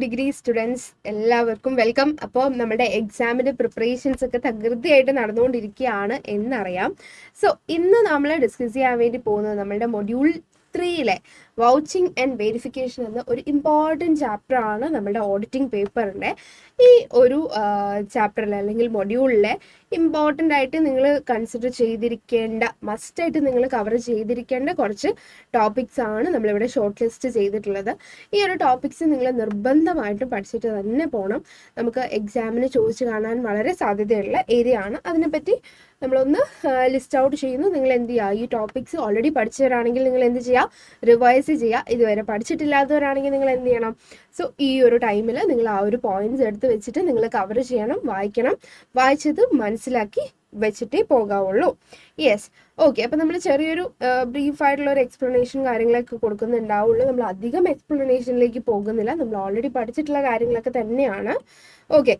Degree students എല്ലാവർക്കും welcome. അപ്പോൾ നമ്മുടെ എക്സാമിൻ്റെ പ്രിപ്പറേഷൻസ് ഒക്കെ തകൃതിയായിട്ട് നടന്നുകൊണ്ടിരിക്കുകയാണ് എന്നറിയാം. സോ ഇന്ന് നമ്മൾ ഡിസ്കസ് ചെയ്യാൻ വേണ്ടി പോകുന്നത് നമ്മളുടെ മൊഡ്യൂൾ 3 വൗച്ചിങ് ആൻഡ് വെരിഫിക്കേഷൻ എന്ന ഒരു ഇമ്പോർട്ടൻറ്റ് ചാപ്റ്റർ ആണ് നമ്മുടെ ഓഡിറ്റിംഗ് പേപ്പറിൻ്റെ. ഈ ഒരു ചാപ്റ്ററിൽ അല്ലെങ്കിൽ മൊഡ്യൂളിലെ ഇമ്പോർട്ടൻ്റ് ആയിട്ട് നിങ്ങൾ കൺസിഡർ ചെയ്തിരിക്കേണ്ട, മസ്റ്റായിട്ട് നിങ്ങൾ കവർ ചെയ്തിരിക്കേണ്ട കുറച്ച് ടോപ്പിക്സ് ആണ് നമ്മളിവിടെ ഷോർട്ട് ലിസ്റ്റ് ചെയ്തിട്ടുള്ളത്. ഈ ഒരു ടോപ്പിക്സ് നിങ്ങൾ നിർബന്ധമായിട്ടും പഠിച്ചിട്ട് തന്നെ പോകണം. നമുക്ക് എക്സാമിന് ചോദിച്ചു കാണാൻ വളരെ സാധ്യതയുള്ള ഏരിയ ആണ്. അതിനെപ്പറ്റി നമ്മളൊന്ന് ലിസ്റ്റ് ഔട്ട് ചെയ്യുന്നു. നിങ്ങൾ എന്ത് ചെയ്യുക, ഈ ടോപ്പിക്സ് ഓൾറെഡി പഠിച്ചവരാണെങ്കിൽ നിങ്ങൾ എന്ത് ചെയ്യുക, റിവൈസ് ചെയ്യുക. ഇതുവരെ പഠിച്ചിട്ടില്ലാത്തവരാണെങ്കിൽ നിങ്ങൾ എന്ത് ചെയ്യണം, സോ ഈ ഒരു ടൈമിൽ നിങ്ങൾ ആ ഒരു പോയിന്റ്സ് എടുത്ത് വെച്ചിട്ട് നിങ്ങൾ കവർ ചെയ്യണം, വായിക്കണം. വായിച്ചത് മനസ്സിലാക്കി വെച്ചിട്ടേ പോകാവുള്ളൂ. Yes, okay. അപ്പം നമ്മൾ ചെറിയൊരു ബ്രീഫായിട്ടുള്ള ഒരു എക്സ്പ്ലനേഷൻ കാര്യങ്ങളൊക്കെ കൊടുക്കുന്നുണ്ടാവുള്ളൂ. നമ്മൾ അധികം എക്സ്പ്ലനേഷനിലേക്ക് പോകുന്നില്ല, നമ്മൾ ഓൾറെഡി പഠിച്ചിട്ടുള്ള കാര്യങ്ങളൊക്കെ തന്നെയാണ്. ഓക്കെ,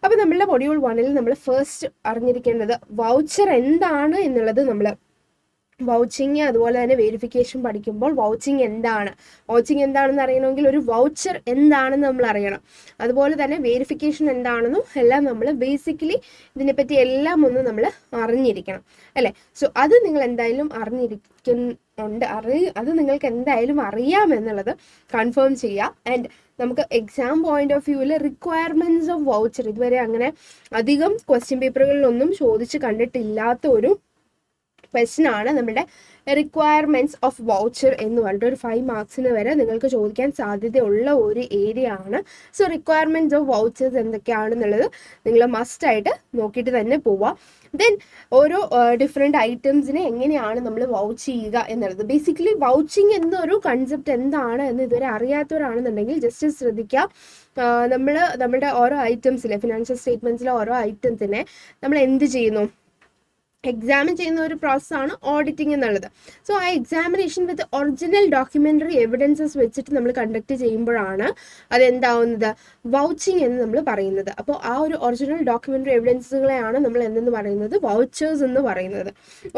അപ്പോൾ നമ്മളുടെ മൊഡ്യൂൾ 1 നമ്മൾ ഫസ്റ്റ് അറിഞ്ഞിരിക്കേണ്ടത് വൗച്ചർ എന്താണ് എന്നുള്ളത്. നമ്മൾ വൗച്ചിങ് അതുപോലെ തന്നെ വെരിഫിക്കേഷൻ പഠിക്കുമ്പോൾ വൗച്ചിങ് എന്താണെന്ന് അറിയണമെങ്കിൽ ഒരു വൗച്ചർ എന്താണെന്ന് നമ്മൾ അറിയണം. അതുപോലെ തന്നെ വെരിഫിക്കേഷൻ എന്താണെന്നും എല്ലാം നമ്മൾ ബേസിക്കലി ഇതിനെപ്പറ്റി എല്ലാം ഒന്ന് നമ്മൾ അറിഞ്ഞിരിക്കണം, അല്ലേ? സോ അത് നിങ്ങൾ എന്തായാലും അറിഞ്ഞിരിക്കുന്നുണ്ട്, അത് നിങ്ങൾക്ക് എന്തായാലും അറിയാമെന്നുള്ളത് കൺഫേം ചെയ്യുക. ആൻഡ് നമുക്ക് എക്സാം പോയിന്റ് ഓഫ് വ്യൂവിൽ റിക്വയർമെൻറ്റ്സ് ഓഫ് വൗച്ചർ ഇതുവരെ അങ്ങനെ അധികം ക്വസ്റ്റ്യൻ പേപ്പറുകളിലൊന്നും ചോദിച്ച് കണ്ടിട്ടില്ലാത്ത ഒരു ക്വസ്റ്റ്യൻ ആണ് നമ്മുടെ റിക്വയർമെൻറ്റ്സ് ഓഫ് വൗച്ചർ എന്ന് പറഞ്ഞിട്ട് ഒരു 5 മാർക്സിന് വരെ നിങ്ങൾക്ക് ചോദിക്കാൻ സാധ്യതയുള്ള ഒരു ഏരിയ ആണ്. സോ റിക്വയർമെൻറ്റ്സ് ഓഫ് വൗച്ചേഴ്സ് എന്തൊക്കെയാണെന്നുള്ളത് നിങ്ങൾ മസ്റ്റായിട്ട് നോക്കിയിട്ട് തന്നെ പോവുക. ദെൻ ഓരോ ഡിഫറെൻറ്റ് ഐറ്റംസിനെ എങ്ങനെയാണ് നമ്മൾ വൗച്ച് ചെയ്യുക എന്നുള്ളത്. ബേസിക്കലി വൗച്ചിങ് എന്നൊരു കൺസെപ്റ്റ് എന്താണ് എന്ന് ഇതുവരെ അറിയാത്തവരാണെന്നുണ്ടെങ്കിൽ ജസ്റ്റ് ശ്രദ്ധിക്കുക. നമ്മുടെ ഓരോ ഐറ്റംസിലെ ഫിനാൻഷ്യൽ സ്റ്റേറ്റ്മെൻറ്റ്സിലെ ഓരോ ഐറ്റംസിനെ നമ്മൾ എന്ത് ചെയ്യുന്നു, എക്സാമിൻ ചെയ്യുന്ന ഒരു പ്രോസസ്സാണ് ഓഡിറ്റിംഗ് എന്നുള്ളത്. സോ ആ examination with original documentary evidences വെച്ചിട്ട് നമ്മൾ കണ്ടക്ട് ചെയ്യുമ്പോഴാണ് അതെന്താവുന്നത്, വൗച്ചിങ് എന്ന് നമ്മൾ പറയുന്നത്. അപ്പോൾ ആ ഒരു ഒറിജിനൽ ഡോക്യുമെൻ്ററി എവിഡൻസുകളെയാണ് നമ്മൾ എന്തെന്ന് പറയുന്നത്, വൗച്ചേഴ്സ് എന്ന് പറയുന്നത്.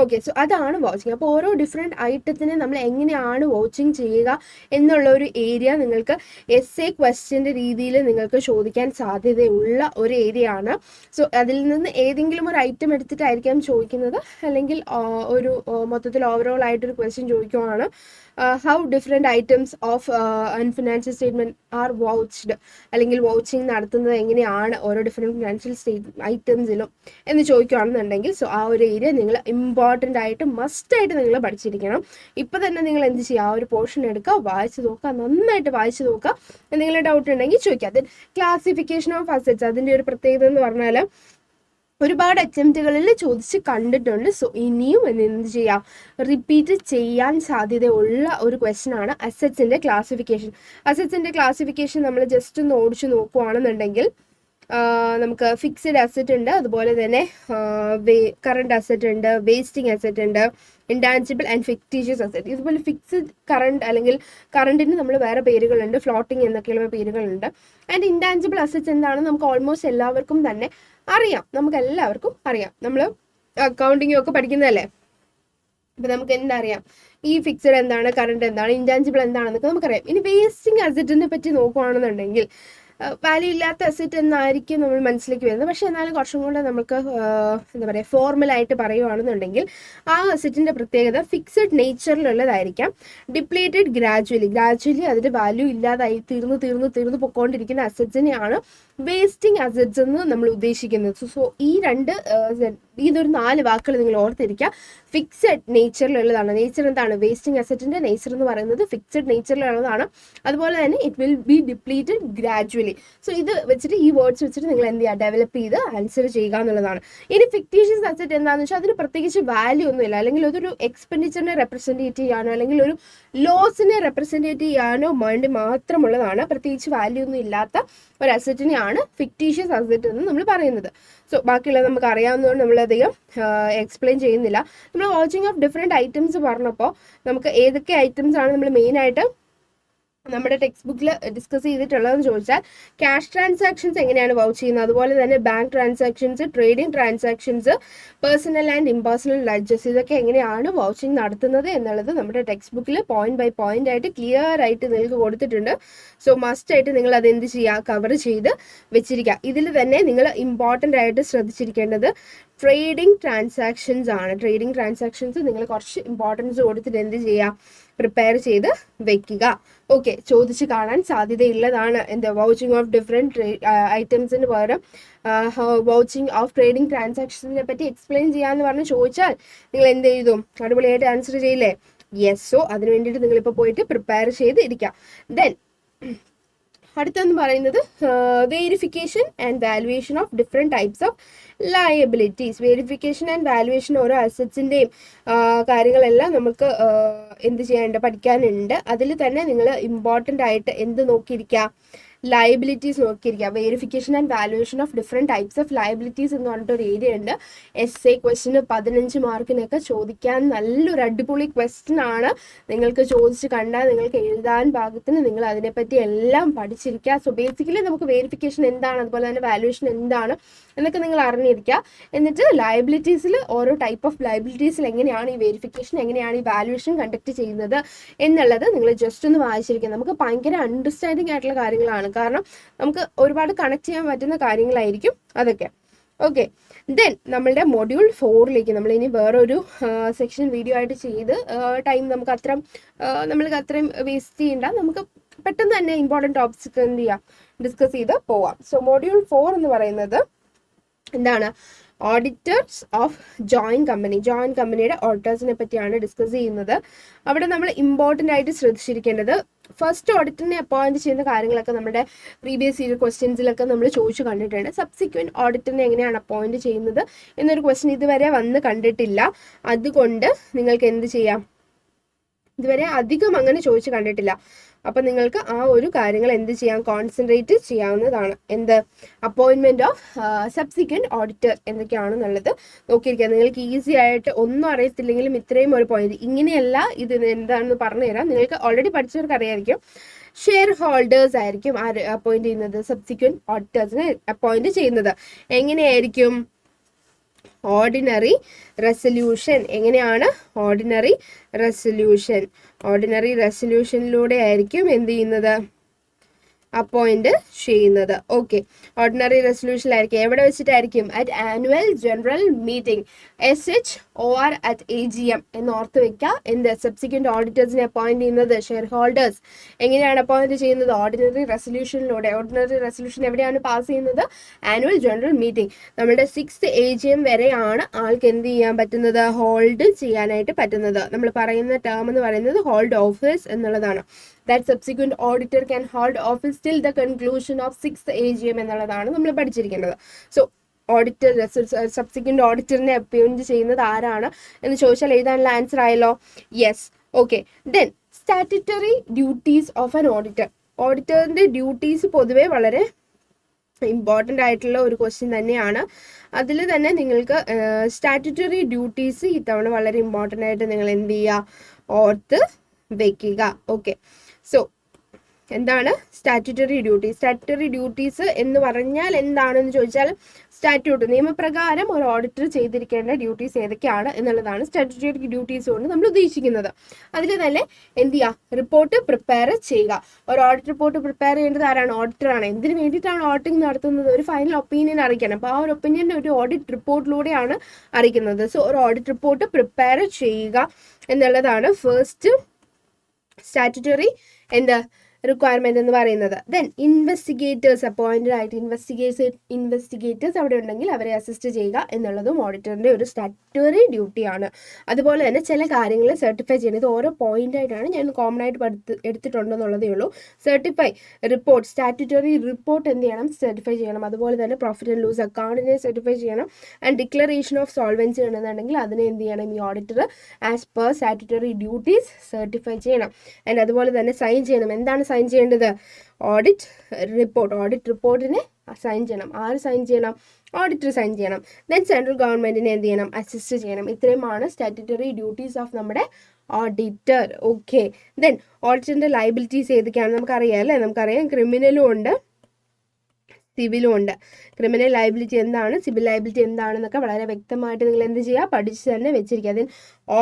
ഓക്കെ, സോ അതാണ് വൗച്ചിങ്. അപ്പോൾ ഓരോ ഡിഫറെൻറ്റ് ഐറ്റത്തിനെ നമ്മൾ എങ്ങനെയാണ് വൗച്ചിങ് ചെയ്യുക എന്നുള്ള ഒരു ഏരിയ നിങ്ങൾക്ക് എസ്എ ക്വസ്റ്റ്യൻ്റെ രീതിയിൽ നിങ്ങൾക്ക് ചോദിക്കാൻ സാധ്യതയുള്ള ഒരു ഏരിയ ആണ്. സോ അതിൽ നിന്ന് ഏതെങ്കിലും ഒരു ഐറ്റം എടുത്തിട്ടായിരിക്കാം ചോദിക്കുന്നത്, അല്ലെങ്കിൽ ഒരു മൊത്തത്തിൽ ഓവറോൾ ആയിട്ടൊരു ക്വസ്റ്റ്യൻ ചോദിക്കുവാണ്, how different items of financial statement are vouched, അല്ലെങ്കിൽ വൗച്ചിങ് നടത്തുന്നത് എങ്ങനെയാണ് ഓരോ ഡിഫറെൻറ്റ് ഫിനാൻഷ്യൽ ഐറ്റംസിലും എന്ന് ചോദിക്കുകയാണെന്നുണ്ടെങ്കിൽ സോ ആ ഒരു ഏരിയ നിങ്ങൾ ഇമ്പോർട്ടൻ്റ് ആയിട്ട് മസ്റ്റായിട്ട് നിങ്ങൾ പഠിച്ചിരിക്കണം. ഇപ്പം തന്നെ നിങ്ങൾ എന്ത് ചെയ്യുക, ആ ഒരു പോർഷൻ എടുക്കുക, വായിച്ച് നോക്കുക, നന്നായിട്ട് വായിച്ച് നോക്കുക. എന്തെങ്കിലും ഡൗട്ട് ഉണ്ടെങ്കിൽ ചോദിക്കുക. ദെൻ ക്ലാസിഫിക്കേഷൻ ഓഫ് അസറ്റ്സ്, അതിൻ്റെ ഒരു പ്രത്യേകത എന്ന് പറഞ്ഞാൽ ഒരുപാട് അറ്റംപ്റ്റുകളിൽ ചോദിച്ച് കണ്ടിട്ടുണ്ട്. സോ ഇനിയും എന്ത് ചെയ്യാം, റിപ്പീറ്റ് ചെയ്യാൻ സാധ്യതയുള്ള ഒരു ക്വസ്റ്റ്യൻ ആണ് അസറ്റ്സിൻ്റെ ക്ലാസിഫിക്കേഷൻ. അസറ്റ്സിൻ്റെ ക്ലാസിഫിക്കേഷൻ നമ്മൾ ജസ്റ്റ് ഒന്ന് ഓടിച്ച് നോക്കുകയാണെന്നുണ്ടെങ്കിൽ നമുക്ക് ഫിക്സഡ് അസറ്റ് ഉണ്ട്, അതുപോലെ തന്നെ കറണ്ട് അസറ്റ് ഉണ്ട്, വേസ്റ്റിംഗ് അസറ്റ് ഉണ്ട്, ഇൻടാൻജിബിൾ ആൻഡ് ഫിക്റ്റീഷ്യസ് അസറ്റ്. ഇതുപോലെ ഫിക്സഡ് കറണ്ട് അല്ലെങ്കിൽ കറണ്ടിന് നമ്മൾ വേറെ പേരുകളുണ്ട്, ഫ്ലോട്ടിംഗ് എന്നൊക്കെയുള്ള പേരുകളുണ്ട്. ആൻഡ് ഇൻടാൻജിബിൾ അസറ്റ്സ് എന്താണെന്ന് നമുക്ക് ഓൾമോസ്റ്റ് എല്ലാവർക്കും തന്നെ അറിയാം, നമുക്ക് എല്ലാവർക്കും അറിയാം, നമ്മൾ അക്കൗണ്ടിങ്ങും ഒക്കെ പഠിക്കുന്നതല്ലേ. അപ്പം നമുക്ക് എന്തറിയാം, ഈ ഫിക്സഡ് എന്താണ്, കറണ്ട് എന്താണ്, ഇൻടാൻജിബിൾ എന്താണെന്നൊക്കെ നമുക്കറിയാം. ഇനി വേസ്റ്റിംഗ് അസറ്റിനെ പറ്റി നോക്കുകയാണെന്നുണ്ടെങ്കിൽ വാല്യൂ ഇല്ലാത്ത അസറ്റ് എന്നായിരിക്കും നമ്മൾ മനസ്സിലേക്ക് വരുന്നത്. പക്ഷേ എന്നാലും കുറച്ചും കൂടെ നമുക്ക് എന്താ പറയുക, ഫോർമലായിട്ട് പറയുകയാണെന്നുണ്ടെങ്കിൽ ആ അസറ്റിൻ്റെ പ്രത്യേകത ഫിക്സഡ് നേച്ചറിലുള്ളതായിരിക്കാം. ഡിപ്ലീറ്റഡ് ഗ്രാജുവലി അതിൻ്റെ വാല്യൂ ഇല്ലാതായി തീർന്നു പൊയ്ക്കൊണ്ടിരിക്കുന്ന അസറ്റ്സിനെയാണ് വേസ്റ്റിംഗ് അസറ്റ്സ് എന്ന് നമ്മൾ ഉദ്ദേശിക്കുന്നത്. സോ ഇതൊരു 4 വാക്കുകൾ നിങ്ങൾ ഓർത്തിരിക്കുക. ഫിക്സഡ് നേച്ചറിലുള്ളതാണ്. നേച്ചർ എന്താണ്, വേസ്റ്റിംഗ് അസറ്റിൻ്റെ നേച്ചർ എന്ന് പറയുന്നത് ഫിക്സഡ് നേച്ചറിലുള്ളതാണ്. അതുപോലെ തന്നെ it will be depleted gradually. So ഇത് വെച്ചിട്ട്, ഈ വേർഡ്സ് വെച്ചിട്ട് നിങ്ങൾ എന്ത് ചെയ്യുക, ഡെവലപ്പ് ചെയ്ത് ആൻസർ ചെയ്യുക എന്നുള്ളതാണ്. ഇനി ഫിക്റ്റീഷ്യസ് അസറ്റ് എന്താണെന്ന് വെച്ചാൽ അതിന് പ്രത്യേകിച്ച് വാല്യൂ ഒന്നുമില്ല, അല്ലെങ്കിൽ അതൊരു എക്സ്പെൻഡിച്ചറിനെ റെപ്രസെൻറ്റേറ്റ് ചെയ്യാനോ അല്ലെങ്കിൽ ഒരു ലോസിനെ റെപ്രസെൻറ്റേറ്റ് ചെയ്യാനോ വേണ്ടി മാത്രമുള്ളതാണ്. പ്രത്യേകിച്ച് വാല്യൂ ഒന്നും ഇല്ലാത്ത ഒരു അസറ്റിനെയാണ് ഫിക്റ്റീഷ്യസ് അസറ്റ് എന്ന് നമ്മൾ പറയുന്നത്. സോ ബാക്കിയുള്ളത് നമുക്ക് അറിയാവുന്നതുകൊണ്ട് നമ്മളധികം എക്സ്പ്ലെയിൻ ചെയ്യുന്നില്ല. നമ്മൾ വാച്ചിങ് ഓഫ് ഡിഫറെൻറ്റ് ഐറ്റംസ് പറഞ്ഞപ്പോൾ നമുക്ക് ഏതൊക്കെ ഐറ്റംസ് ആണ് നമ്മൾ മെയിനായിട്ട് നമ്മുടെ ടെക്സ്റ്റ് ബുക്കിൽ ഡിസ്കസ് ചെയ്തിട്ടുള്ളതെന്ന് ചോദിച്ചാൽ ക്യാഷ് ട്രാൻസാക്ഷൻസ് എങ്ങനെയാണ് വൗച്ച് ചെയ്യുന്നത്, അതുപോലെ തന്നെ bank transactions, trading transactions, personal and impersonal ledgers, ഇതൊക്കെ എങ്ങനെയാണ് വൗച്ചിങ് നടത്തുന്നത് എന്നുള്ളത് നമ്മുടെ ടെക്സ്റ്റ് ബുക്കിൽ പോയിന്റ് ബൈ പോയിന്റ് ആയിട്ട് ക്ലിയർ ആയിട്ട് നിങ്ങൾക്ക് കൊടുത്തിട്ടുണ്ട്. സോ മസ്റ്റ് ആയിട്ട് നിങ്ങൾ അത് എന്ത് ചെയ്യുക, കവർ ചെയ്ത് വെച്ചിരിക്കുക. ഇതിൽ തന്നെ നിങ്ങൾ ഇമ്പോർട്ടൻ്റ് ആയിട്ട് ശ്രദ്ധിച്ചിരിക്കേണ്ടത് ട്രേഡിംഗ് ട്രാൻസാക്ഷൻസ് ആണ്. ട്രേഡിംഗ് ട്രാൻസാക്ഷൻസ് നിങ്ങൾ കുറച്ച് ഇമ്പോർട്ടൻസ് കൊടുത്തിട്ട് എന്ത് ചെയ്യുക, പ്രിപ്പയർ ചെയ്ത് വെക്കുക. ഓക്കെ, ചോദിച്ച് കാണാൻ സാധ്യതയുള്ളതാണ്. എന്താ വൗച്ചിങ് ഓഫ് ഡിഫറെൻറ്റ് ഐറ്റംസിന് പകരം വൗച്ചിങ് ഓഫ് ട്രേഡിംഗ് ട്രാൻസാക്ഷൻസിനെ പറ്റി എക്സ്പ്ലെയിൻ ചെയ്യാമെന്ന് പറഞ്ഞ് ചോദിച്ചാൽ നിങ്ങൾ എന്ത് ചെയ്തും, അടിപൊളിയായിട്ട് ആൻസർ ചെയ്യില്ലേ? യെസ്. സോ അതിന് വേണ്ടിയിട്ട് നിങ്ങളിപ്പോൾ പോയിട്ട് പ്രിപ്പയർ ചെയ്ത് ഇരിക്കുക. ദെൻ അടുത്തെന്ന് പറയുന്നത് verification and valuation of different types of liabilities. Verification and valuation ഓരോ അസറ്റ്സിൻ്റെയും കാര്യങ്ങളെല്ലാം നമുക്ക് എന്ത് ചെയ്യാനുണ്ട്, പഠിക്കാനുണ്ട്. അതിൽ തന്നെ നിങ്ങൾ ഇമ്പോർട്ടൻ്റ് ആയിട്ട് എന്ത് നോക്കിയിരിക്കുക, ലയബിലിറ്റീസ് നോക്കിയിരിക്കുക. Verification and valuation of different types of liabilities എന്ന് പറഞ്ഞിട്ടൊരു ഏരിയ ഉണ്ട്. എസ്എ ക്വസ്റ്റിന് 15 മാർക്കിനൊക്കെ ചോദിക്കാൻ നല്ലൊരു അടിപൊളി ക്വസ്റ്റ്യൻ ആണ്. നിങ്ങൾക്ക് ചോദിച്ച് കണ്ടാൽ നിങ്ങൾക്ക് എഴുതാൻ പാകത്തിന് നിങ്ങൾ അതിനെപ്പറ്റി എല്ലാം പഠിച്ചിരിക്കുക. സോ ബേസിക്കലി നമുക്ക് വേരിഫിക്കേഷൻ എന്താണ്, അതുപോലെ തന്നെ വാലുവേഷൻ എന്താണ് എന്നൊക്കെ നിങ്ങൾ അറിഞ്ഞിരിക്കുക. എന്നിട്ട് ലയബിലിറ്റീസിൽ ഓരോ ടൈപ്പ് ഓഫ് ലയബിലിറ്റീസിൽ എങ്ങനെയാണ് ഈ വേരിഫിക്കേഷൻ, എങ്ങനെയാണ് ഈ വാലുവേഷൻ കണ്ടക്ട് ചെയ്യുന്നത് എന്നുള്ളത് നിങ്ങൾ ജസ്റ്റ് ഒന്ന് വായിച്ചിരിക്കുക. നമുക്ക് ഭയങ്കര അണ്ടർസ്റ്റാൻഡിങ് ആയിട്ടുള്ള കാര്യങ്ങളാണ്, കാരണം നമുക്ക് ഒരുപാട് കണക്ട് ചെയ്യാൻ പറ്റുന്ന കാര്യങ്ങളായിരിക്കും അതൊക്കെ. ഓക്കെ, ദെൻ നമ്മളുടെ മൊഡ്യൂൾ 4ലേക്ക് നമ്മൾ ഇനി വേറൊരു സെക്ഷൻ വീഡിയോ ആയിട്ട് ചെയ്ത് ടൈം നമുക്ക് അത്രയും വേസ്റ്റ് ചെയ്യണ്ട. നമുക്ക് പെട്ടെന്ന് തന്നെ ഇമ്പോർട്ടൻറ്റ് ടോപ്പിക്സ് എന്ത് ചെയ്യാം, ഡിസ്കസ് ചെയ്ത് പോവാം. സോ മൊഡ്യൂൾ 4 എന്ന് പറയുന്നത് എന്താണ്, auditors of joint company. Joint കമ്പനിയുടെ ഓഡിറ്റേഴ്സിനെ പറ്റിയാണ് ഡിസ്കസ് ചെയ്യുന്നത്. അവിടെ നമ്മൾ ഇമ്പോർട്ടൻ്റ് ആയിട്ട് ശ്രദ്ധിച്ചിരിക്കേണ്ടത്, ഫസ്റ്റ് ഓഡിറ്ററിനെ അപ്പോയിന്റ് ചെയ്യുന്ന കാര്യങ്ങളൊക്കെ നമ്മുടെ പ്രീവിയസ് ഇയർ ക്വസ്റ്റ്യൻസിലൊക്കെ നമ്മൾ ചോദിച്ചു കണ്ടിട്ടുണ്ട്. സബ്സിക്വൻറ്റ് ഓഡിറ്ററിനെ എങ്ങനെയാണ് അപ്പോയിന്റ് ചെയ്യുന്നത് എന്നൊരു ക്വസ്റ്റ്യൻ ഇതുവരെ വന്ന് കണ്ടിട്ടില്ല. അതുകൊണ്ട് നിങ്ങൾക്ക് എന്ത് ചെയ്യാം, ഇതുവരെ അധികം അങ്ങനെ ചോദിച്ചു കണ്ടിട്ടില്ല. അപ്പം നിങ്ങൾക്ക് ആ ഒരു കാര്യങ്ങൾ എന്ത് ചെയ്യാം, കോൺസെൻട്രേറ്റ് ചെയ്യാവുന്നതാണ്. എന്ത്, അപ്പോയിൻമെൻറ്റ് ഓഫ് സബ്സിക്വൻറ്റ് ഓഡിറ്റർ എന്തൊക്കെയാണെന്നുള്ളത് നോക്കിയിരിക്കുക. നിങ്ങൾക്ക് ഈസി ആയിട്ട് ഒന്നും അറിയത്തില്ലെങ്കിലും ഇത്രയും ഒരു പോയിന്റ്, ഇങ്ങനെയല്ല ഇത് എന്താണെന്ന് പറഞ്ഞുതരാം. നിങ്ങൾക്ക് ഓൾറെഡി പഠിച്ചവർക്ക് അറിയായിരിക്കും. ഷെയർ ഹോൾഡേഴ്സ് ആയിരിക്കും അപ്പോയിന്റ് ചെയ്യുന്നത്, സബ്സിക്വൻറ്റ് ഓഡിറ്റേഴ്സിനെ അപ്പോയിന്റ് ചെയ്യുന്നത്. എങ്ങനെയായിരിക്കും, ഓർഡിനറി റെസൊല്യൂഷൻ. എങ്ങനെയാണ്, ഓർഡിനറി റെസൊല്യൂഷനിലൂടെ ആയിരിക്കും എന്ത് ചെയ്യുന്നത്, അപ്പോയിന്റ് ചെയ്യുന്നത്. ഓക്കെ, ഓർഡിനറി റെസൊല്യൂഷനിലായിരിക്കും. എവിടെ വെച്ചിട്ടായിരിക്കും, at annual general meeting, SHOR at AGM എന്ന് ഓർത്ത് വെക്കുക. എന്ത്, സബ്സിക്വൻറ്റ് ഓഡിറ്റേഴ്സിനെ അപ്പോയിന്റ് ചെയ്യുന്നത് ഷെയർ ഹോൾഡേഴ്സ്. എങ്ങനെയാണ് അപ്പോയിന്റ് ചെയ്യുന്നത്, ഓർഡിനറി റെസൊല്യൂഷനിലൂടെ. ഓർഡിനറി റെസൊല്യൂഷൻ എവിടെയാണ് പാസ് ചെയ്യുന്നത്, ആനുവൽ ജനറൽ മീറ്റിംഗ്. നമ്മുടെ 6th AGM വരെയാണ് ആൾക്ക് എന്ത് ചെയ്യാൻ പറ്റുന്നത്, ഹോൾഡ് ചെയ്യാനായിട്ട് പറ്റുന്നത്. നമ്മൾ പറയുന്ന ടേം എന്ന് പറയുന്നത് ഹോൾഡ് ഓഫീസ് എന്നുള്ളതാണ്. That subsequent auditor can hold office till the conclusion of 6th AGM എന്നുള്ളതാണ് നമ്മൾ പഠിച്ചിരിക്കുന്നത്. സോ ഓഡിറ്റർ, സബ്സിക്വൻറ്റ് ഓഡിറ്ററിനെ അപ്പോയിന്റ് ചെയ്യുന്നത് ആരാണ് എന്ന് ചോദിച്ചാൽ എഴുതാനുള്ള ആൻസർ ആയല്ലോ. Yes. Okay, then statutory duties of an auditor. ഓഡിറ്ററിൻ്റെ ഡ്യൂട്ടീസ് പൊതുവേ വളരെ ഇമ്പോർട്ടൻ്റ് ആയിട്ടുള്ള ഒരു ക്വസ്റ്റ്യൻ തന്നെയാണ്. അതിൽ തന്നെ നിങ്ങൾക്ക് സ്റ്റാറ്റ്യൂട്ടറി ഡ്യൂട്ടീസ് ഇത്തവണ വളരെ ഇമ്പോർട്ടൻ്റ് ആയിട്ട് നിങ്ങൾ എന്ത് ചെയ്യുക, ഓർത്ത് വെക്കുക. ഓക്കെ, സോ എന്താണ് സ്റ്റാറ്റ്യൂട്ടറി ഡ്യൂട്ടീസ്? സ്റ്റാറ്റ്യൂട്ടറി ഡ്യൂട്ടീസ് എന്ന് പറഞ്ഞാൽ എന്താണെന്ന് ചോദിച്ചാൽ, സ്റ്റാറ്റ്യൂട്ട് നിയമപ്രകാരം ഒരു ഓഡിറ്റർ ചെയ്തിരിക്കേണ്ട ഡ്യൂട്ടീസ് ഏതൊക്കെയാണ് എന്നുള്ളതാണ് സ്റ്റാറ്റ്യൂട്ടറി ഡ്യൂട്ടീസ് കൊണ്ട് നമ്മൾ ഉദ്ദേശിക്കുന്നത്. അതിൽ തന്നെ എന്ത് ചെയ്യുക, റിപ്പോർട്ട് പ്രിപ്പയർ ചെയ്യുക. ഒരു ഓഡിറ്റ് റിപ്പോർട്ട് പ്രിപ്പയർ ചെയ്യേണ്ടത് ആരാണ്, ഓഡിറ്ററാണ്. എന്തിനു വേണ്ടിയിട്ടാണ് ഓഡിറ്റിംഗ് നടത്തുന്നത്, ഒരു ഫൈനൽ ഒപ്പീനിയൻ അറിയിക്കണം. അപ്പോൾ ആ ഒരു ഒപ്പീനിയൻ ഒരു ഓഡിറ്റ് റിപ്പോർട്ടിലൂടെയാണ് അറിയിക്കുന്നത്. സോ ഒരു ഓഡിറ്റ് റിപ്പോർട്ട് പ്രിപ്പയർ ചെയ്യുക എന്നുള്ളതാണ് ഫസ്റ്റ് സ്റ്റാറ്റ്യൂട്ടറി എന്ത് റിക്വയർമെന്റ് എന്ന് പറയുന്നത്. ദെൻ ഇൻവെസ്റ്റിഗേറ്റേഴ്സ് അപ്പോയിന്റഡ് ആയിട്ട് ഇൻവെസ്റ്റിഗേറ്റേഴ്സ് അവിടെ ഉണ്ടെങ്കിൽ അവരെ അസിസ്റ്റ് ചെയ്യുക എന്നുള്ളതും ഓഡിറ്ററിന്റെ ഒരു സ്റ്റാറ്റ്യൂട്ടറി ഡ്യൂട്ടിയാണ്. അതുപോലെ തന്നെ ചില കാര്യങ്ങൾ സർട്ടിഫൈ ചെയ്യണം. ഇത് ഓരോ പോയിന്റ് ആയിട്ടാണ് ഞാൻ കോമൺ ആയിട്ട് എടുത്തിട്ടുണ്ടെന്നുള്ളതേ ഉള്ളൂ. സർട്ടിഫൈ റിപ്പോർട്ട്, സ്റ്റാറ്റ്യൂട്ടറി റിപ്പോർട്ട് എന്ത് ചെയ്യണം, സർട്ടിഫൈ ചെയ്യണം. അതുപോലെ തന്നെ പ്രോഫിറ്റ് ആൻഡ് ലൂസ് അക്കൗണ്ടിനെ സർട്ടിഫൈ ചെയ്യണം. ആൻഡ് ഡിക്ലറേഷൻ ഓഫ് സോൾവൻസി ഉണ്ടെന്നുണ്ടെങ്കിൽ അതിനെ എന്ത് ചെയ്യണം, ഈ auditor as per statutory duties certify ചെയ്യണം. ആൻഡ് അതുപോലെ തന്നെ സൈൻ ചെയ്യണം. എന്താണ് സൈൻ ചെയ്യേണ്ടത്? ഓഡിറ്റ് റിപ്പോർട്ടിനെ സൈൻ ചെയ്യണം. ആര് സൈൻ ചെയ്യണം? ഓഡിറ്റർ സൈൻ ചെയ്യണം. ദെൻ സെൻട്രൽ ഗവൺമെന്റിനെ എന്ത് ചെയ്യണം? അസിസ്റ്റ് ചെയ്യണം. ഇത്രയുമാണ് സ്റ്റാറ്റ്യൂട്ടറി ഡ്യൂട്ടീസ് ഓഫ് നമ്മുടെ ഓഡിറ്റർ. ഓക്കെ, ദെൻ ഓഡിറ്ററിന്റെ ലയബിലിറ്റീസ് ഏതൊക്കെയാണ് നമുക്കറിയാം അല്ലേ? നമുക്കറിയാം ക്രിമിനലും ഉണ്ട്, സിവിലും ഉണ്ട്. ക്രിമിനൽ ലയബിലിറ്റി എന്താണ്, സിവിൽ ലയബിലിറ്റി എന്താണെന്നൊക്കെ വളരെ വ്യക്തമായിട്ട് നിങ്ങൾ എന്ത് ചെയ്യുക? പഠിച്ച് തന്നെ വെച്ചിരിക്കുക. അതിന്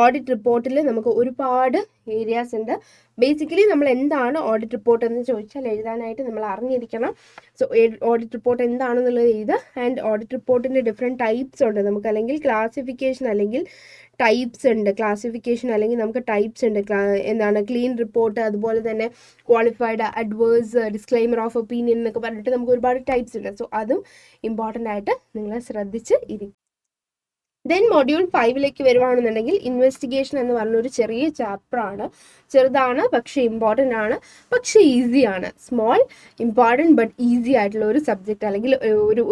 ഓഡിറ്റ് റിപ്പോർട്ടിൽ നമുക്ക് ഒരുപാട് ഏരിയാസ് ഉണ്ട്. ബേസിക്കലി നമ്മൾ എന്താണ് ഓഡിറ്റ് റിപ്പോർട്ട് എന്ന് ചോദിച്ചാൽ എഴുതാനായിട്ട് നമ്മൾ അറിഞ്ഞിരിക്കണം. സോ ഓഡിറ്റ് റിപ്പോർട്ട് എന്താണെന്നുള്ളത് എഴുതുക. ആൻഡ് ഓഡിറ്റ് റിപ്പോർട്ടിൻ്റെ ഡിഫറെൻറ്റ് ടൈപ്സ് ഉണ്ട് നമുക്ക്, അല്ലെങ്കിൽ ക്ലാസിഫിക്കേഷൻ അല്ലെങ്കിൽ ടൈപ്സ് ഉണ്ട്. ക്ലാസിഫിക്കേഷൻ അല്ലെങ്കിൽ നമുക്ക് ടൈപ്സ് ഉണ്ട്. എന്താണ് ക്ലീൻ റിപ്പോർട്ട്, അതുപോലെ തന്നെ qualified, adverse, disclaimer of opinion എന്നൊക്കെ പറഞ്ഞിട്ട് നമുക്ക് ഒരുപാട് ടൈപ്സ് ഉണ്ട്. സോ അതും ഇമ്പോർട്ടൻ്റ് ആയിട്ട് നിങ്ങൾ ശ്രദ്ധിച്ച് ഇരിക്കും. ദെൻ മൊഡ്യൂൾ 5 വരുവാണെന്നുണ്ടെങ്കിൽ ഇൻവെസ്റ്റിഗേഷൻ എന്ന് പറഞ്ഞൊരു ചെറിയ ചാപ്റ്ററാണ്. ചെറുതാണ് പക്ഷേ ഇമ്പോർട്ടൻ്റ് ആണ്, പക്ഷേ ഈസിയാണ്. സ്മോൾ ഇമ്പോർട്ടൻറ്റ് ബട്ട് ഈസി ആയിട്ടുള്ള ഒരു സബ്ജക്റ്റ് അല്ലെങ്കിൽ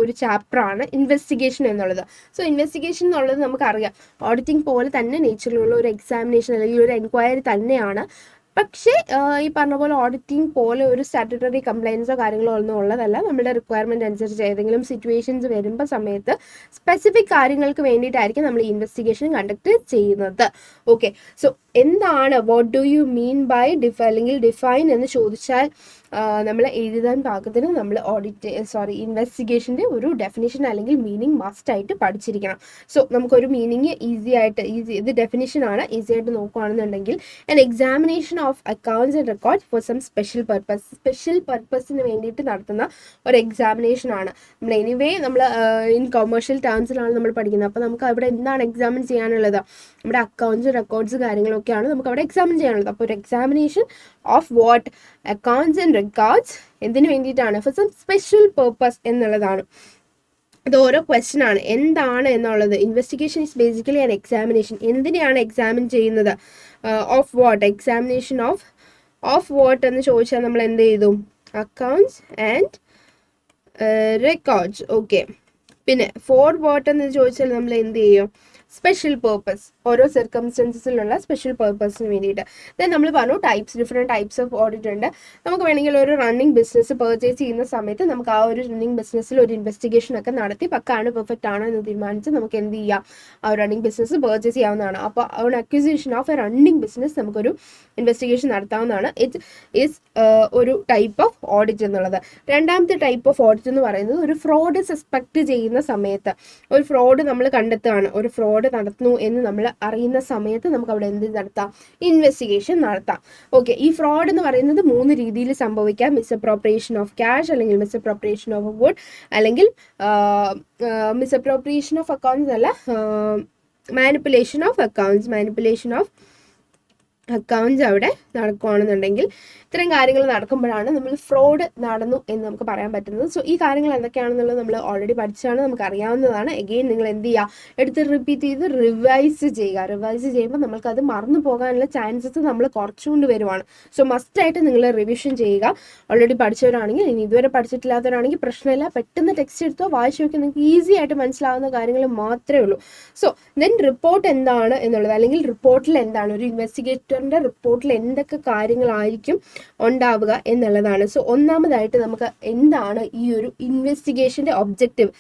ഒരു ചാപ്റ്ററാണ് ഇൻവെസ്റ്റിഗേഷൻ എന്നുള്ളത്. സോ ഇൻവെസ്റ്റിഗേഷൻ എന്നുള്ളത് നമുക്കറിയാം ഓഡിറ്റിംഗ് പോലെ തന്നെ നേച്ചറിലുള്ള ഒരു എക്സാമിനേഷൻ അല്ലെങ്കിൽ ഒരു എൻക്വയറി തന്നെയാണ്. പക്ഷേ ഈ പറഞ്ഞ പോലെ ഓഡിറ്റിംഗ് പോലെ ഒരു സ്റ്റാറ്റ്യൂട്ടറി കംപ്ലൈൻസോ കാര്യങ്ങളോ ഒന്നും ഉള്ളതല്ല. നമ്മുടെ റിക്വയർമെൻറ്റ് അനുസരിച്ച് ഏതെങ്കിലും സിറ്റുവേഷൻസ് വരുമ്പോൾ സമയത്ത് സ്പെസിഫിക് കാര്യങ്ങൾക്ക് വേണ്ടിയിട്ടായിരിക്കും നമ്മൾ ഈ ഇൻവെസ്റ്റിഗേഷൻ കണ്ടക്ട് ചെയ്യുന്നത്. ഓക്കെ, സോ എന്താണ് what do you mean by അല്ലെങ്കിൽ ഡിഫൈൻ എന്ന് ചോദിച്ചാൽ നമ്മൾ എഴുതാൻ പാകത്തിന് നമ്മൾ ഇൻവെസ്റ്റിഗേഷൻ്റെ ഒരു ഡെഫിനിഷൻ അല്ലെങ്കിൽ മീനിങ് മസ്റ്റ് ആയിട്ട് പഠിച്ചിരിക്കണം. സോ നമുക്കൊരു മീനിങ് ഇത് ഡെഫിനിഷനാണ്, ഈസി ആയിട്ട് നോക്കുകയാണെന്നുണ്ടെങ്കിൽ an examination of accounts and records for some special പർപ്പസിന് വേണ്ടിയിട്ട് നടത്തുന്ന ഒരു എക്സാമിനേഷൻ ആണ്. നമ്മൾ എനിവേ നമ്മൾ ഇൻ കൊമേഴ്ഷ്യൽ ടേംസിലാണ് നമ്മൾ പഠിക്കുന്നത്. അപ്പോൾ നമുക്ക് അവിടെ എന്താണ് എക്സാമിൻ ചെയ്യാനുള്ളത്? നമ്മുടെ അക്കൗണ്ട്സ്, റെക്കോർഡ്സ് കാര്യങ്ങളൊക്കെയാണ് നമുക്ക് അവിടെ എക്സാമിൻ ചെയ്യാനുള്ളത്. അപ്പോൾ ഒരു examination of what? Accounts and records. എന്തിനു വേണ്ടിയിട്ടാണ്? ഫോർ സം സ്പെഷ്യൽ പർപ്പസ് എന്നുള്ളതാണ്. ഇത് ഓരോ ക്വസ്റ്റ്യൻ ആണ് എന്താണ് എന്നുള്ളത്. Investigation is basically an examination. എന്തിനെയാണ് എക്സാമിൻ ചെയ്യുന്നത്? Of what? Examination of what എന്ന് ചോദിച്ചാൽ നമ്മൾ എന്ത് ചെയ്തു? Accounts and records. ഓക്കെ, പിന്നെ ഫോർ വാട്ട് എന്ന് ചോദിച്ചാൽ നമ്മൾ എന്ത് ചെയ്യും? സ്പെഷ്യൽ പേർപ്പസ്, ഓരോ സർക്കംസ്റ്റൻസസിലുള്ള സ്പെഷ്യൽ പേർപ്പസിന് വേണ്ടിയിട്ട്. ദെൻ നമ്മൾ പറഞ്ഞു ഡിഫറെൻറ്റ് ടൈപ്സ് ഓഫ് ഓഡിറ്റ് ഉണ്ട്. നമുക്ക് വേണമെങ്കിൽ ഒരു റണ്ണിങ് ബിസിനസ് പർച്ചേസ് ചെയ്യുന്ന സമയത്ത് നമുക്ക് ആ ഒരു റണ്ണിങ് ബിസിനസ്സിൽ ഒരു ഇൻവെസ്റ്റിഗേഷൻ ഒക്കെ നടത്തി പക്കാണ് പെർഫെക്റ്റ് ആണോ എന്ന് തീരുമാനിച്ച് നമുക്ക് എന്ത് ചെയ്യാം? ആ റണ്ണിങ് ബിസിനസ് പർച്ചേസ് ചെയ്യാവുന്നതാണ്. അപ്പോൾ ഒരു acquisition of A running business നമുക്കൊരു ഇൻവെസ്റ്റിഗേഷൻ നടത്താവുന്നതാണ്. ഇറ്റ് ഈസ് ഒരു ടൈപ്പ് ഓഫ് ഓഡിറ്റ് എന്നുള്ളത്. രണ്ടാമത്തെ ടൈപ്പ് ഓഫ് ഓഡിറ്റ് എന്ന് പറയുന്നത് ഒരു ഫ്രോഡ് സസ്പെക്ട് ചെയ്യുന്ന സമയത്ത്, ഒരു ഫ്രോഡ് നമ്മൾ കണ്ടെത്തുകയാണ്, ഒരു ഫ്രോഡ് നടത്തുന്നു എന്ന് നമ്മൾ അറിയുന്ന സമയത്ത് നമുക്ക് അവിടെ എന്ത് നടത്താം? ഇൻവെസ്റ്റിഗേഷൻ നടത്താം. ഓക്കെ, ഈ ഫ്രോഡ് എന്ന് പറയുന്നത് 3 രീതിയിൽ സംഭവിക്കാം. മിസ്അപ്രോപ്രിയേഷൻ ഓഫ് ക്യാഷ്, അല്ലെങ്കിൽ മിസ്അപ്രോപ്രിയേഷൻ ഓഫ് ഗുഡ്, അല്ലെങ്കിൽ മിസ്അപ്രോപ്രിയേഷൻ ഓഫ് അക്കൗണ്ട്സ് അല്ല, മാനിപ്പുലേഷൻ ഓഫ് അക്കൗണ്ട്സ് അവിടെ നടക്കുകയാണെന്നുണ്ടെങ്കിൽ ഇത്തരം കാര്യങ്ങൾ നടക്കുമ്പോഴാണ് നമ്മൾ ഫ്രോഡ് നടന്നു എന്ന് നമുക്ക് പറയാൻ പറ്റുന്നത്. സോ ഈ കാര്യങ്ങൾ എന്തൊക്കെയാണെന്നുള്ളത് നമ്മൾ ഓൾറെഡി പഠിച്ചാണ്, നമുക്ക് അറിയാവുന്നതാണ്. എഗെയിൻ നിങ്ങൾ എന്ത് ചെയ്യുക? എടുത്ത് റിപ്പീറ്റ് ചെയ്ത് റിവൈസ് ചെയ്യുക. റിവൈസ് ചെയ്യുമ്പോൾ നമ്മൾക്കത് മറന്നു പോകാനുള്ള ചാൻസസ് നമ്മൾ കുറച്ചുകൊണ്ട് വരുവാണ്. സോ മസ്റ്റായിട്ട് നിങ്ങൾ റിവിഷൻ ചെയ്യുക. ഓൾറെഡി പഠിച്ചവരാണെങ്കിൽ, ഇനി ഇതുവരെ പഠിച്ചിട്ടില്ലാത്തവരാണെങ്കിൽ പ്രശ്നമില്ല, പെട്ടെന്ന് ടെക്സ്റ്റ് എടുത്തോ വായിച്ചു നോക്കി നിങ്ങൾക്ക് ഈസി ആയിട്ട് മനസ്സിലാവുന്ന കാര്യങ്ങൾ മാത്രമേ ഉള്ളൂ. സോ ദെൻ റിപ്പോർട്ട് എന്താണ് എന്നുള്ളത്, അല്ലെങ്കിൽ റിപ്പോർട്ടിൽ എന്താണ്, ഒരു ഇൻവെസ്റ്റിഗേറ്ററിൻ്റെ റിപ്പോർട്ടിൽ എന്തൊക്കെ കാര്യങ്ങളായിരിക്കും ഉണ്ടാവുക എന്നുള്ളതാണ്. സോ ഒന്നാമതായിട്ട് നമുക്ക് എന്താണ് ഈ ഒരു ഇൻവെസ്റ്റിഗേഷൻ്റെ ഒബ്ജക്റ്റീവ്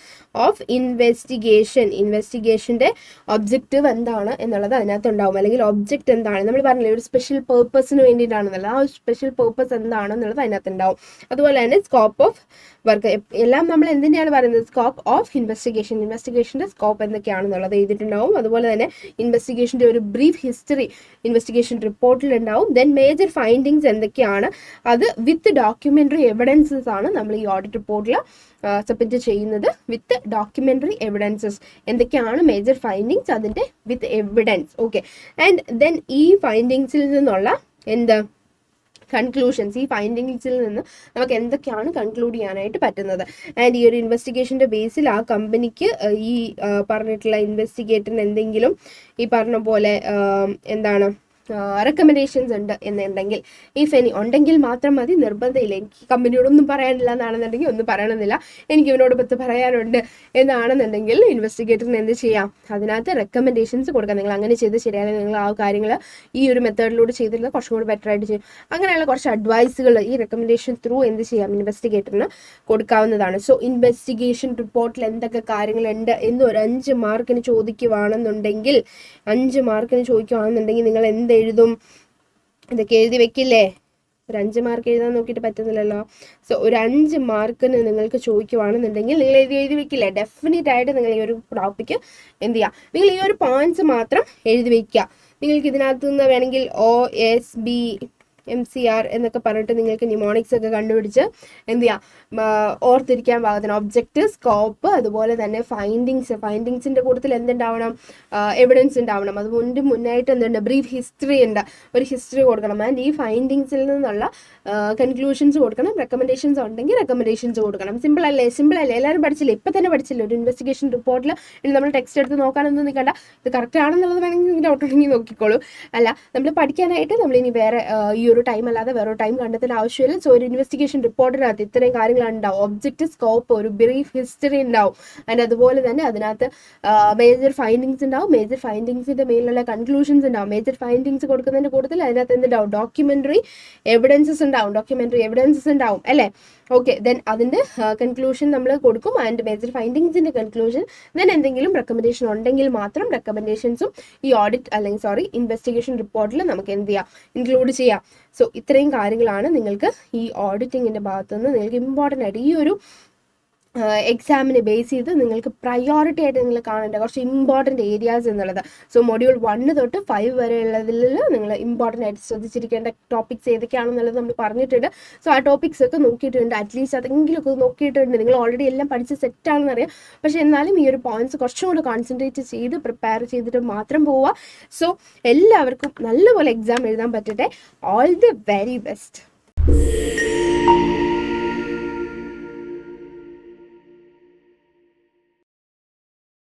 ഓഫ് ഇൻവെസ്റ്റിഗേഷൻ്റെ ഒബ്ജക്റ്റീവ് എന്താണ് എന്നുള്ളത് അതിനകത്ത് ഉണ്ടാവും. അല്ലെങ്കിൽ ഒബ്ജക്റ്റ് എന്താണ്, നമ്മൾ പറഞ്ഞില്ലേ ഒരു സ്പെഷ്യൽ പേർപ്പസിന് വേണ്ടിയിട്ടാണെന്നുള്ളത്, ആ ഒരു സ്പെഷ്യൽ പേർപ്പസ് എന്താണെന്നുള്ളത് അതിനകത്ത് ഉണ്ടാവും. അതുപോലെ തന്നെ സ്കോപ്പ് ഓഫ് വർക്ക്, എല്ലാം നമ്മൾ എന്തിനാണ് പറയുന്നത്? സ്കോപ്പ് ഓഫ് ഇൻവെസ്റ്റിഗേഷൻ്റെ സ്കോപ്പ് എന്തൊക്കെയാണെന്നുള്ളത് എഴുതിയിട്ടുണ്ടാവും. അതുപോലെ തന്നെ ഇൻവെസ്റ്റിഗേഷൻ്റെ ഒരു ബ്രീഫ് ഹിസ്റ്ററി ഇൻവെസ്റ്റിഗേഷൻ റിപ്പോർട്ടിൽ ഉണ്ടാവും. ദെൻ മേജർ ഫൈൻഡിങ്സ് എന്തൊക്കെയാണ്, അത് വിത്ത് ഡോക്യുമെൻ്ററി എവിഡൻസസ് ആണ് നമ്മൾ ഈ ഓഡിറ്റ് റിപ്പോർട്ടിൽ സബ്മിറ്റ് ചെയ്യുന്നത്. വിത്ത് ഡോക്യുമെൻ്ററി എവിഡൻസസ് എന്തൊക്കെയാണ് മേജർ ഫൈൻഡിങ്സ്, അതിൻ്റെ with evidence. Okay, and then ഈ ഫൈൻഡിങ്സിൽ നിന്നുള്ള കൺക്ലൂഷൻസ്, ഈ ഫൈൻഡിങ്സിൽ നിന്ന് നമുക്ക് എന്തൊക്കെയാണ് കൺക്ലൂഡ് ചെയ്യാനായിട്ട് പറ്റുന്നത്. ആൻഡ് ഈ ഒരു ഇൻവെസ്റ്റിഗേഷൻ്റെ ബേസിൽ ആ കമ്പനിക്ക് ഈ പറഞ്ഞിട്ടുള്ള ഇൻവെസ്റ്റിഗേറ്ററിന് എന്തെങ്കിലും ഈ പറഞ്ഞ പോലെ എന്താണ് റെക്കമെൻഡേഷൻസ് ഉണ്ട് എന്നുണ്ടെങ്കിൽ, ഇഫ് എനി ഉണ്ടെങ്കിൽ മാത്രം മതി, നിർബന്ധമില്ല. എനിക്ക് കമ്പനിയോടൊന്നും പറയാനില്ല എന്നാണെന്നുണ്ടെങ്കിൽ ഒന്നും പറയണമെന്നില്ല, എനിക്ക് ഇവനോട് പത്ത് പറയാനുണ്ട് എന്നാണെന്നുണ്ടെങ്കിൽ ഇൻവെസ്റ്റിഗേറ്ററിന് എന്ത് ചെയ്യാം, അതിനകത്ത് റെക്കമെൻഡേഷൻസ് കൊടുക്കാം. നിങ്ങൾ അങ്ങനെ ചെയ്ത് ശരിയായാലും നിങ്ങൾ ആ കാര്യങ്ങൾ ഈ ഒരു മെത്തേഡിലൂടെ ചെയ്തിട്ടുള്ള കുറച്ചും കൂടി ബെറ്റർ ആയിട്ട് ചെയ്യും. അങ്ങനെയുള്ള കുറച്ച് അഡ്വൈസുകൾ ഈ റെക്കമെൻഡേഷൻ ത്രൂ എന്ത് ചെയ്യാം, ഇൻവെസ്റ്റിഗേറ്ററിന് കൊടുക്കാവുന്നതാണ്. സോ ഇൻവെസ്റ്റിഗേഷൻ റിപ്പോർട്ടിൽ എന്തൊക്കെ കാര്യങ്ങളുണ്ട് എന്ന് ഒരു 5 മാർക്കിന് ചോദിക്കുവാണെന്നുണ്ടെങ്കിൽ നിങ്ങൾ എന്ത് എഴുതും? ഇതൊക്കെ എഴുതി വെക്കില്ലേ? ഒരു 5 മാർക്ക് എഴുതാൻ നോക്കിയിട്ട് പറ്റുന്നില്ലല്ലോ. സോ ഒരു 5 മാർക്കിന് നിങ്ങൾക്ക് ചോദിക്കുവാണെന്നുണ്ടെങ്കിൽ നിങ്ങൾ എഴുതി വെക്കില്ലേ? ഡെഫിനറ്റ് ആയിട്ട് നിങ്ങൾ ഈ ഒരു ടോപ്പിക്ക് എന്ത് ചെയ്യുക, നിങ്ങൾ ഈ ഒരു പോയിന്റ്സ് മാത്രം എഴുതി വെക്കുക. നിങ്ങൾക്ക് ഇതിനകത്ത് നിന്ന് വേണമെങ്കിൽ OSB MCR എന്നൊക്കെ പറഞ്ഞിട്ട് നിങ്ങൾക്ക് നിമോണിക്സ് ഒക്കെ കണ്ടുപിടിച്ച് എന്ത് ചെയ്യാം, ഓർത്തിരിക്കാൻ പാകത്തിന് ഒബ്ജക്റ്റ്, സ്കോപ്പ്, അതുപോലെ തന്നെ ഫൈൻഡിങ്സിൻ്റെ കൂട്ടത്തിൽ എന്തുണ്ടാവണം, എവിഡൻസ് ഉണ്ടാവണം. അത് മുന്നായിട്ട് എന്തുണ്ട്, ബ്രീഫ് ഹിസ്റ്ററി ഉണ്ട്, ഒരു ഹിസ്റ്ററി കൊടുക്കണം. ആൻഡ് ഈ ഫൈൻഡിങ്സിൽ നിന്നുള്ള കൺക്ലൂഷൻസ് കൊടുക്കണം. റെക്കമെൻഡേഷൻസ് ഉണ്ടെങ്കിൽ റെക്കമെൻഡേഷൻസ് കൊടുക്കണം. സിമ്പിൾ അല്ലേ? എല്ലാവരും പഠിച്ചില്ലേ? ഇപ്പം തന്നെ പഠിച്ചില്ലേ ഒരു ഇൻവെസ്റ്റിഗേഷൻ റിപ്പോർട്ടിൽ? ഇനി നമ്മൾ ടെക്സ്റ്റ് എടുത്ത് നോക്കാനൊന്നും നിൽക്കണ്ട. ഇത് കറക്റ്റ് ആണെന്നുള്ളത് വേണമെങ്കിൽ ഡൗട്ട് ഉണ്ടെങ്കിൽ നോക്കിക്കോളൂ. അല്ല, നമ്മൾ പഠിക്കാനായിട്ട് നമ്മളിനി വേറെ ഈ ഒരു ടൈം അല്ലാതെ വേറെ ടൈം കണ്ടെത്തേണ്ട ആവശ്യമില്ല. സോ ഒരു ഇൻവെസ്റ്റിഗേഷൻ റിപ്പോർട്ടിനകത്ത് ഇത്രയും കാര്യങ്ങളാണ് ഉണ്ടാവും. ഒബ്ജക്റ്റ്, സ്കോപ്പ്, ഒരു ബ്രീഫ് ഹിസ്റ്ററി ഉണ്ടാവും. ആൻഡ് അതുപോലെ തന്നെ അതിനകത്ത് മേജർ ഫൈൻഡിങ്സ് ഉണ്ടാവും. മേജർ ഫൈൻഡിങ്സിന്റെ മേലുള്ള കൺക്ലൂഷൻസ് ഉണ്ടാവും. മേജർ ഫൈൻഡിങ്സ് കൊടുക്കുന്നതിന്റെ കൂട്ടത്തിൽ അതിനകത്ത് എന്തുണ്ടാവും, ഡോക്യുമെന്ററി എവിഡൻസസ് ഉണ്ടാവും അല്ലേ? ഓക്കെ, ദെൻ അതിൻ്റെ കൺക്ലൂഷൻ നമ്മൾ കൊടുക്കും. ആൻഡ് മേജർ ഫൈൻഡിങ്സിൻ്റെ കൺക്ലൂഷൻ, ദെൻ എന്തെങ്കിലും റെക്കമെൻഡേഷൻ ഉണ്ടെങ്കിൽ മാത്രം റെക്കമെൻഡേഷൻസും ഈ ഇൻവെസ്റ്റിഗേഷൻ റിപ്പോർട്ടിൽ നമുക്ക് എന്ത് ചെയ്യാം, ഇൻക്ലൂഡ് ചെയ്യാം. സോ ഇത്രയും കാര്യങ്ങളാണ് നിങ്ങൾക്ക് ഈ ഓഡിറ്റിങ്ങിൻ്റെ ഭാഗത്തുനിന്ന് നിങ്ങൾക്ക് ഇമ്പോർട്ടൻ്റ് ആയിട്ട് ഈ ഒരു എക്സാമിനെ ബേസ് ചെയ്ത് നിങ്ങൾക്ക് പ്രയോറിറ്റി ആയിട്ട് നിങ്ങൾ കാണേണ്ട കുറച്ച് ഇമ്പോർട്ടൻ്റ് ഏരിയാസ് എന്നുള്ളത്. സോ മൊഡ്യൂൾ 1 തൊട്ട് 5 വരെയുള്ളതിൽ നിങ്ങൾ ഇമ്പോർട്ടൻ്റ് ആയിട്ട് ശ്രദ്ധിച്ചിരിക്കേണ്ട ടോപ്പിക്സ് ഏതൊക്കെയാണെന്നുള്ളത് നമ്മൾ പറഞ്ഞിട്ടുണ്ട്. സോ ആ ടോപ്പിക്സ് ഒക്കെ നോക്കിയിട്ടുണ്ട്, അറ്റ്ലീസ്റ്റ് അതെങ്കിലുമൊക്കെ നോക്കിയിട്ടുണ്ട്. നിങ്ങൾ ഓൾറെഡി എല്ലാം പഠിച്ച് സെറ്റാണെന്ന് അറിയാം. പക്ഷേ എന്നാലും ഈ ഒരു പോയിന്റ്സ് കുറച്ചും കൂടെ കോൺസെൻട്രേറ്റ് ചെയ്ത് പ്രിപ്പയർ ചെയ്തിട്ട് മാത്രം പോവുക. സോ എല്ലാവർക്കും നല്ലപോലെ എക്സാം എഴുതാൻ പറ്റട്ടെ. All the very best.